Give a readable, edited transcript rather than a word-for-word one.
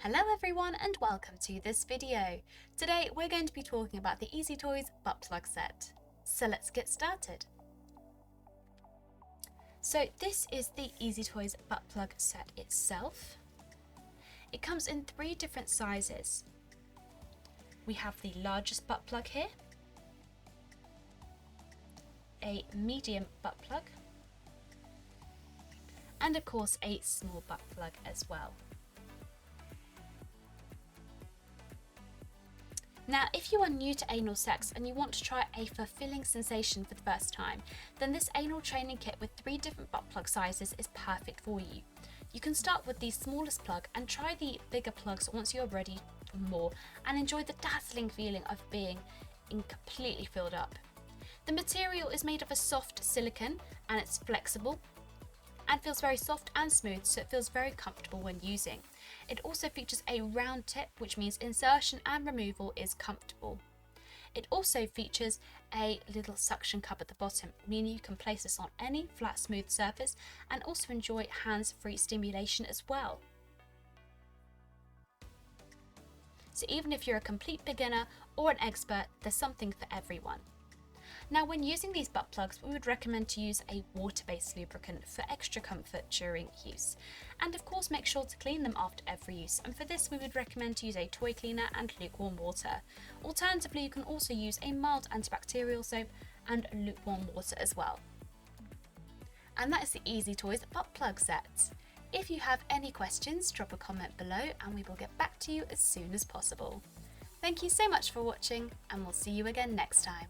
Hello everyone and welcome to this video. Today we're going to be talking about the Easy Toys butt plug set. So let's get started. So this is the Easy Toys butt plug set itself. It comes in 3 different sizes. We have the largest butt plug here, a medium butt plug, and of course a small butt plug as well. Now, if you are new to anal sex and you want to try a fulfilling sensation for the first time, then this anal training kit with 3 different butt plug sizes is perfect for you. You can start with the smallest plug and try the bigger plugs once you're ready for more and enjoy the dazzling feeling of being completely filled up. The material is made of a soft silicone and it's flexible and feels very soft and smooth, so it feels very comfortable when using. It also features a round tip, which means insertion and removal is comfortable. It also features a little suction cup at the bottom, meaning you can place this on any flat smooth surface and also enjoy hands-free stimulation as well. So even if you're a complete beginner or an expert, there's something for everyone. Now, when using these butt plugs, we would recommend to use a water-based lubricant for extra comfort during use. And of course, make sure to clean them after every use. And for this, we would recommend to use a toy cleaner and lukewarm water. Alternatively, you can also use a mild antibacterial soap and lukewarm water as well. And that is the Easy Toys butt plug set. If you have any questions, drop a comment below and we will get back to you as soon as possible. Thank you so much for watching, and we'll see you again next time.